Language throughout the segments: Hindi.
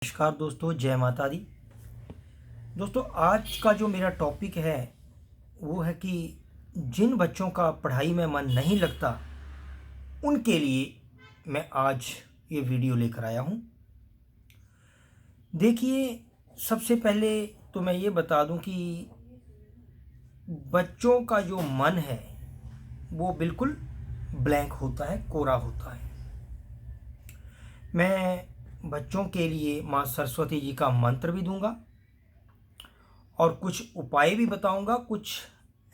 नमस्कार दोस्तों, जय माता दी। दोस्तों, आज का जो मेरा टॉपिक है वो है कि जिन बच्चों का पढ़ाई में मन नहीं लगता उनके लिए मैं आज ये वीडियो लेकर आया हूँ। देखिए, सबसे पहले तो मैं ये बता दूं कि बच्चों का जो मन है वो बिल्कुल ब्लैंक होता है, कोरा होता है। मैं बच्चों के लिए माँ सरस्वती जी का मंत्र भी दूंगा और कुछ उपाय भी बताऊंगा, कुछ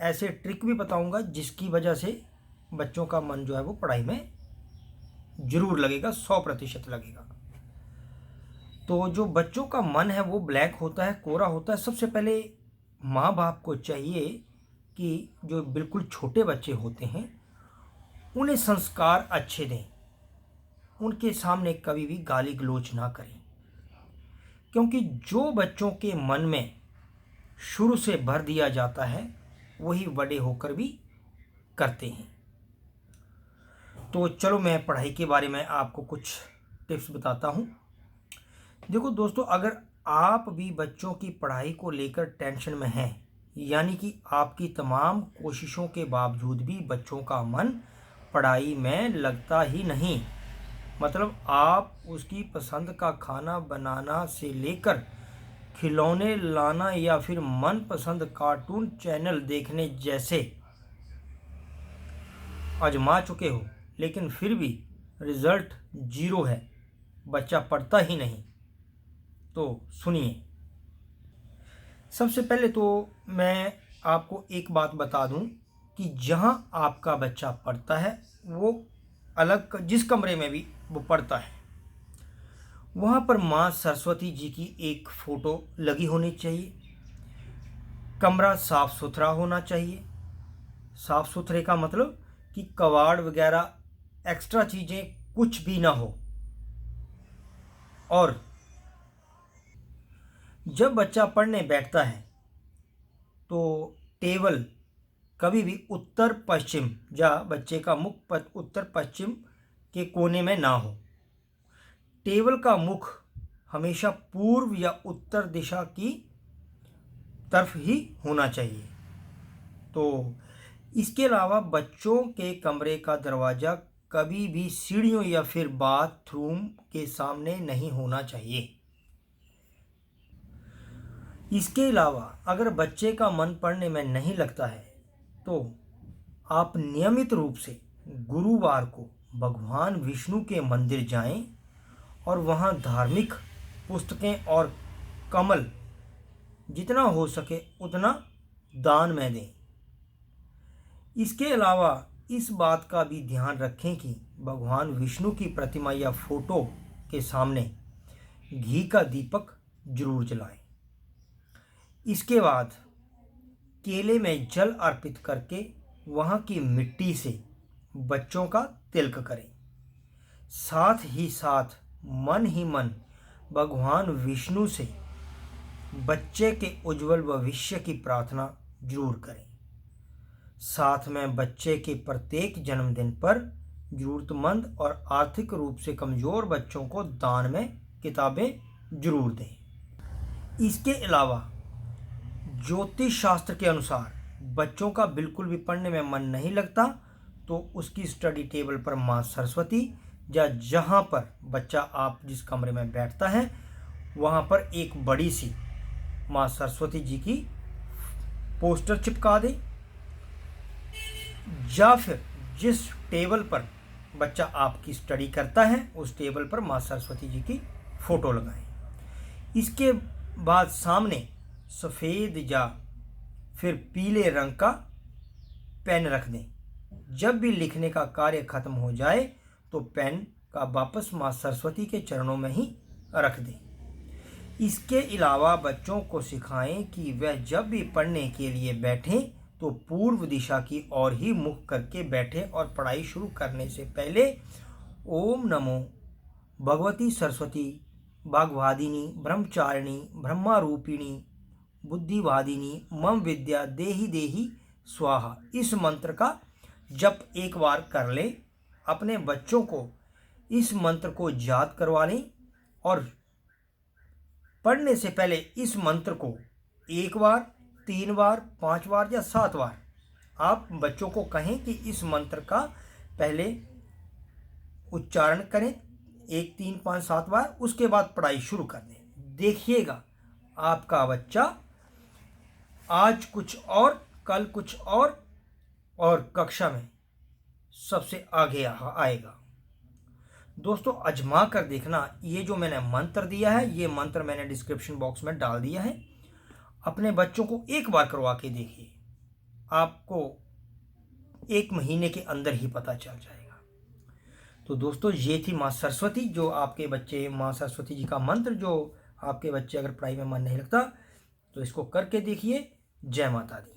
ऐसे ट्रिक भी बताऊंगा जिसकी वजह से बच्चों का मन जो है वो पढ़ाई में ज़रूर लगेगा, 100% लगेगा। तो जो बच्चों का मन है वो ब्लैक होता है, कोरा होता है। सबसे पहले माँ बाप को चाहिए कि जो बिल्कुल छोटे बच्चे होते हैं उन्हें संस्कार अच्छे दें, उनके सामने कभी भी गाली गलौज ना करें, क्योंकि जो बच्चों के मन में शुरू से भर दिया जाता है वही बड़े होकर भी करते हैं। तो चलो मैं पढ़ाई के बारे में आपको कुछ टिप्स बताता हूँ। देखो दोस्तों, अगर आप भी बच्चों की पढ़ाई को लेकर टेंशन में हैं, यानी कि आपकी तमाम कोशिशों के बावजूद भी बच्चों का मन पढ़ाई में लगता ही नहीं, मतलब आप उसकी पसंद का खाना बनाना से लेकर खिलौने लाना या फिर मनपसंद कार्टून चैनल देखने जैसे आजमा चुके हो, लेकिन फिर भी रिजल्ट जीरो है, बच्चा पढ़ता ही नहीं, तो सुनिए। सबसे पहले तो मैं आपको एक बात बता दूं कि जहां आपका बच्चा पढ़ता है वो अलग, जिस कमरे में भी वो पढ़ता है वहाँ पर माँ सरस्वती जी की एक फ़ोटो लगी होनी चाहिए। कमरा साफ़ सुथरा होना चाहिए। साफ़ सुथरे का मतलब कि कबाड़ वगैरह एक्स्ट्रा चीज़ें कुछ भी ना हो। और जब बच्चा पढ़ने बैठता है तो टेबल कभी भी उत्तर पश्चिम या बच्चे का मुख उत्तर पश्चिम के कोने में ना हो। टेबल का मुख हमेशा पूर्व या उत्तर दिशा की तरफ ही होना चाहिए। तो इसके अलावा बच्चों के कमरे का दरवाज़ा कभी भी सीढ़ियों या फिर बाथरूम के सामने नहीं होना चाहिए। इसके अलावा अगर बच्चे का मन पढ़ने में नहीं लगता है तो आप नियमित रूप से गुरुवार को भगवान विष्णु के मंदिर जाएं और वहां धार्मिक पुस्तकें और कमल जितना हो सके उतना दान में दें। इसके अलावा इस बात का भी ध्यान रखें कि भगवान विष्णु की प्रतिमा या फोटो के सामने घी का दीपक जरूर जलाएं। इसके बाद केले में जल अर्पित करके वहाँ की मिट्टी से बच्चों का तिलक करें। साथ ही साथ मन ही मन भगवान विष्णु से बच्चे के उज्जवल भविष्य की प्रार्थना जरूर करें। साथ में बच्चे के प्रत्येक जन्मदिन पर जरूरतमंद और आर्थिक रूप से कमज़ोर बच्चों को दान में किताबें जरूर दें। इसके अलावा ज्योतिष शास्त्र के अनुसार बच्चों का बिल्कुल भी पढ़ने में मन नहीं लगता तो उसकी स्टडी टेबल पर माँ सरस्वती या जहाँ पर बच्चा आप जिस कमरे में बैठता है वहाँ पर एक बड़ी सी माँ सरस्वती जी की पोस्टर चिपका दें, या फिर जिस टेबल पर बच्चा आपकी स्टडी करता है उस टेबल पर माँ सरस्वती जी की फ़ोटो लगाएं। इसके बाद सामने सफ़ेद या फिर पीले रंग का पेन रख दें। जब भी लिखने का कार्य खत्म हो जाए तो पेन का वापस माँ सरस्वती के चरणों में ही रख दें। इसके अलावा बच्चों को सिखाएं कि वह जब भी पढ़ने के लिए बैठें तो पूर्व दिशा की ओर ही मुख करके बैठें और पढ़ाई शुरू करने से पहले ओम नमो भगवती सरस्वती वाग्वादिनी ब्रह्मचारिणी ब्रह्मारूपिणी बुद्धिवादिनी मम विद्या देहि देहि स्वाहा, इस मंत्र का जप एक बार कर लें। अपने बच्चों को इस मंत्र को याद करवा लें और पढ़ने से पहले इस मंत्र को 1 बार, 3 बार, 5 बार या 7 बार आप बच्चों को कहें कि इस मंत्र का पहले उच्चारण करें 1, 3, 5, 7 बार, उसके बाद पढ़ाई शुरू कर दें। देखिएगा आपका बच्चा आज कुछ और, कल कुछ और कक्षा में सबसे आगे आएगा। दोस्तों आजमा कर देखना, ये जो मैंने मंत्र दिया है ये मंत्र मैंने डिस्क्रिप्शन बॉक्स में डाल दिया है। अपने बच्चों को एक बार करवा के देखिए, आपको 1 महीने के अंदर ही पता चल जाएगा। तो दोस्तों ये थी माँ सरस्वती, जो आपके बच्चे, माँ सरस्वती जी का मंत्र जो आपके बच्चे अगर पढ़ाई में मन नहीं लगता तो इसको करके देखिए। जय माता दी।